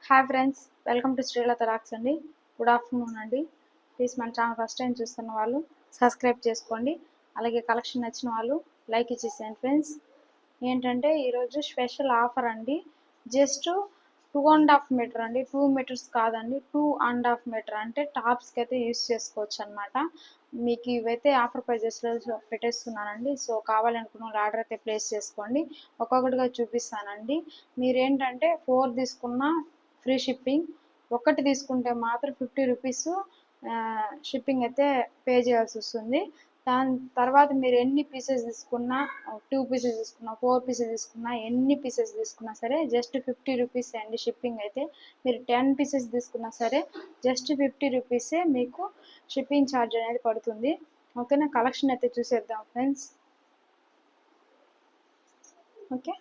Hi friends, welcome to Srilatha rocks అండి. Good afternoon అండి. Please మన ఛానల్ ఫస్ట్ టైం చూస్తున్న వాళ్ళు సబ్స్క్రైబ్ చేసుకోండి. అలాగే కలెక్షన్ నచ్చిన వాళ్ళు లైక్ ఇచ్చేసేయండి ఫ్రెండ్స్. ఏంటంటే ఈరోజు స్పెషల్ ఆఫర్ అండి. జస్ట్ 2.5 మీటర్ అండి, 2 మీటర్స్ కాదండి, 2.5 మీటర్ అంటే టాప్స్కి అయితే యూస్ చేసుకోవచ్చు అనమాట. మీకు ఇవైతే ఆఫర్ ప్రైజెస్లో పెట్టేస్తున్నానండి. సో కావాలనుకున్న వాళ్ళు ఆర్డర్ అయితే ప్లేస్ చేసుకోండి. ఒక్కొక్కటిగా చూపిస్తానండి. మీరేంటంటే 4 తీసుకున్న ఫ్రీ షిప్పింగ్, ఒకటి తీసుకుంటే మాత్రం 50 రూపీస్ షిప్పింగ్ అయితే పే చేయాల్సి వస్తుంది. దాని తర్వాత మీరు ఎన్ని పీసెస్ తీసుకున్నా, 2 పీసెస్ తీసుకున్నా, 4 పీసెస్ తీసుకున్నా, ఎన్ని పీసెస్ తీసుకున్నా సరే జస్ట్ 50 రూపీస్ అండి షిప్పింగ్ అయితే. మీరు 10 పీసెస్ తీసుకున్నా సరే జస్ట్ 50 రూపీసే మీకు షిప్పింగ్ ఛార్జ్ అనేది పడుతుంది. ఓకేనా, కలెక్షన్ అయితే చూసేద్దాం ఫ్రెండ్స్. ఓకే,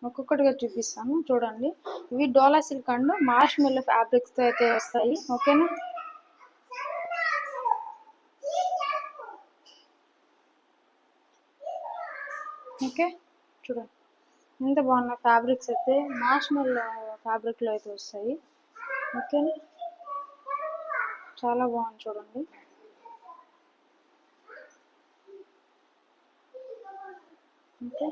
ఒక్కొక్కటిగా చూపిస్తాను చూడండి. ఇవి డోలా సిల్క్ అండ్ మార్ష్ మెల్లో ఫ్యాబ్రిక్స్తో అయితే వస్తాయి. ఓకేనా, ఓకే చూడండి ఎంత బాగున్న ఫ్యాబ్రిక్స్ అయితే మార్ష్ మెల్లో ఫ్యాబ్రిక్లో అయితే వస్తాయి. ఓకేనా, చాలా బాగుంది చూడండి. ఓకే,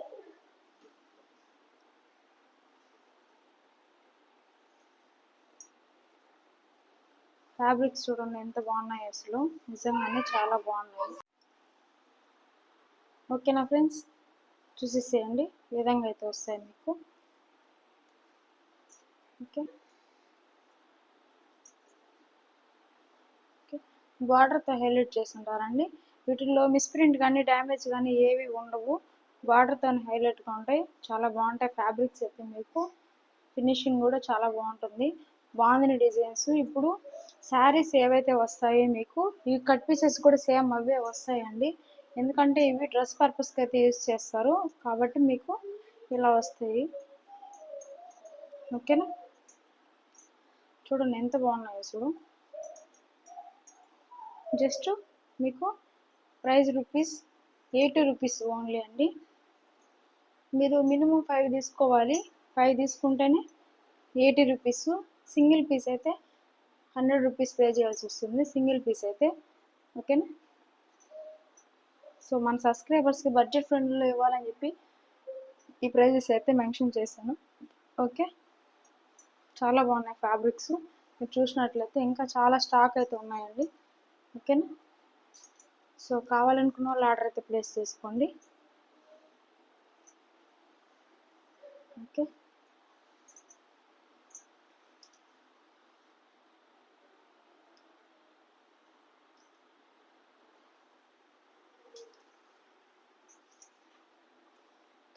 ఫ్యాబ్రిక్స్ చూడండి ఎంత బాగున్నాయి, అసలు నిజంగానే చాలా బాగున్నాయి. ఓకేనా ఫ్రెండ్స్, చూసేసేయండి ఈ విధంగా అయితే వస్తాయి మీకు. ఓకే, ఓకే బార్డర్తో హైలైట్ చేసి ఉంటారండి. వీటిల్లో మిస్ప్రింట్ కానీ డ్యామేజ్ కానీ ఏవి ఉండవు. బార్డర్తో హైలైట్గా ఉంటాయి, చాలా బాగుంటాయి ఫ్యాబ్రిక్స్ అయితే. మీకు ఫినిషింగ్ కూడా చాలా బాగుంటుంది. బాగుంది డిజైన్స్. ఇప్పుడు శారీస్ ఏవైతే వస్తాయో మీకు ఈ కట్ పీసెస్ కూడా సేమ్ అవే వస్తాయండి. ఎందుకంటే ఇవి డ్రెస్ పర్పస్కి అయితే యూజ్ చేస్తారు కాబట్టి మీకు ఇలా వస్తాయి. ఓకేనా, చూడండి ఎంత బాగున్నాయో చూడు. జస్ట్ మీకు ప్రైస్ రూపీస్ 80 రూపీస్ ఓన్లీ అండి. మీరు మినిమం 5 తీసుకోవాలి. 5 తీసుకుంటేనే 80 రూపీస్. సింగిల్ పీస్ అయితే 100 రూపీస్ పే చేయాల్సి వస్తుంది, సింగిల్ పీస్ అయితే. ఓకేనా, సో మన సబ్స్క్రైబర్స్కి బడ్జెట్ ఫ్రెండ్లో ఇవ్వాలని చెప్పి ఈ ప్రైజెస్ అయితే మెన్షన్ చేశాను. ఓకే, చాలా బాగున్నాయి ఫ్యాబ్రిక్స్. మీరు చూసినట్లయితే ఇంకా చాలా స్టాక్ అయితే ఉన్నాయండి. ఓకేనా, సో కావాలనుకున్న వాళ్ళు ఆర్డర్ అయితే ప్లేస్ చేసుకోండి. ఓకే,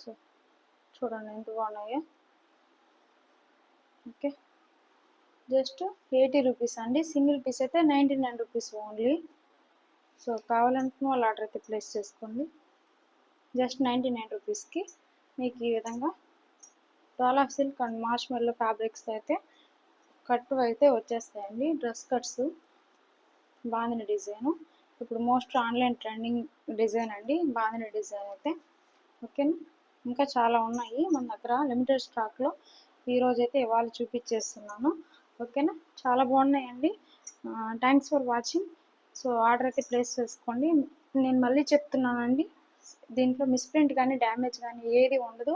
సో చూడండి ఎంత బాగున్నాయో. ఓకే, జస్ట్ 80 రూపీస్ అండి. సింగిల్ పీస్ అయితే 99 రూపీస్ ఓన్లీ. సో కావాలనుకున్న వాళ్ళు ఆర్డర్ అయితే ప్లేస్ చేసుకోండి. జస్ట్ 99 రూపీస్కి మీకు ఈ విధంగా డోలా సిల్క్ అండ్ మార్ష్ మెల్లో ఫ్యాబ్రిక్స్ అయితే కట్టు అయితే వచ్చేస్తాయండి. డ్రెస్ కట్స్ బాగుంది డిజైన్. ఇప్పుడు మోస్ట్ ఆన్లైన్ ట్రెండింగ్ డిజైన్ అండి బాగుంది డిజైన్ అయితే. ఓకేనా, ఇంకా చాలా ఉన్నాయి మన దగ్గర లిమిటెడ్ స్టాక్లో. ఈరోజు అయితే ఇవాళ చూపించేస్తున్నాను. ఓకేనా, చాలా బాగున్నాయండి. Thanks for watching. So order అయితే ప్లేస్ చేసుకోండి. నేను మళ్ళీ చెప్తున్నానండి, దీంట్లో మిస్ప్రింట్ కానీ డ్యామేజ్ కానీ ఏది ఉండదు.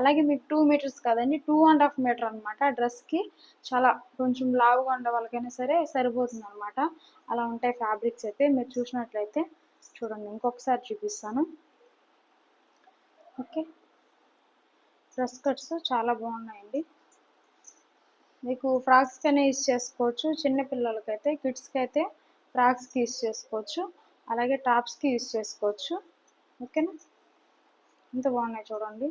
అలాగే మీకు 2 మీటర్స్ కాదండి, 2.5 మీటర్ అనమాట. డ్రెస్కి చాలా కొంచెం లావుగా ఉండే వాళ్ళకైనా సరే సరిపోతుంది అనమాట. అలా ఉంటాయి ఫ్యాబ్రిక్స్ అయితే. మీరు చూసినట్లయితే చూడండి, ఇంకొకసారి చూపిస్తాను. ఓకే, డ్రెస్ కట్స్ చాలా బాగున్నాయండి. మీకు ఫ్రాక్స్కి అయినా యూస్ చేసుకోవచ్చు. చిన్నపిల్లలకైతే కిడ్స్కి అయితే ఫ్రాక్స్కి యూస్ చేసుకోవచ్చు, అలాగే టాప్స్కి యూస్ చేసుకోవచ్చు. ఓకేనా, ఇంత బాగున్నాయి చూడండి.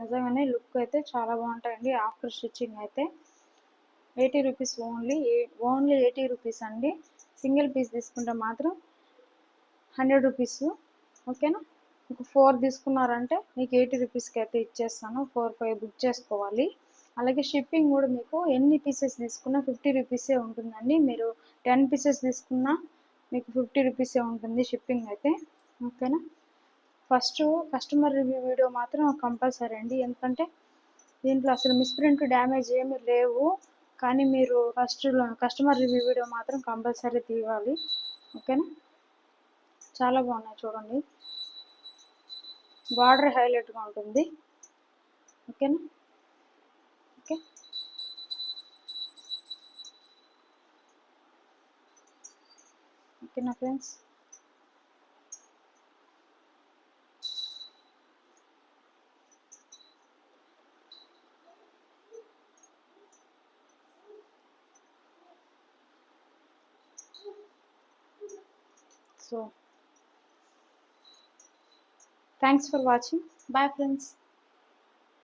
నిజంగానే లుక్ అయితే చాలా బాగుంటాయండి. ఆఫ్టర్ స్టిచ్చింగ్ అయితే 80 రూపీస్ ఓన్లీ. 80 రూపీస్ అండి. సింగిల్ పీస్ తీసుకుంటే మాత్రం 100 రూపీస్. ఓకేనా, మీకు 4 తీసుకున్నారంటే మీకు 80 రూపీస్కి అయితే ఇచ్చేస్తాను. 4, 5 బుక్ చేసుకోవాలి. అలాగే షిప్పింగ్ కూడా మీకు ఎన్ని పీసెస్ తీసుకున్నా 50 రూపీసే ఉంటుందండి. మీరు 10 పీసెస్ తీసుకున్నా మీకు 50 రూపీసే ఉంటుంది షిప్పింగ్ అయితే. ఓకేనా, ఫస్ట్ కస్టమర్ రివ్యూ వీడియో మాత్రం కంపల్సరీ అండి. ఎందుకంటే దీంట్లో అసలు మిస్ప్రింట్ డ్యామేజ్ ఏమీ లేవు, కానీ మీరు కస్టమర్ రివ్యూ వీడియో మాత్రం కంపల్సరీ తీయాలి. ఓకేనా? చాలా బాగున్నాయి చూడండి, బార్డర్ హైలైట్గా ఉంటుంది. ఓకేనా? ఓకే, ఓకేనా friends? So thanks for watching. Bye friends.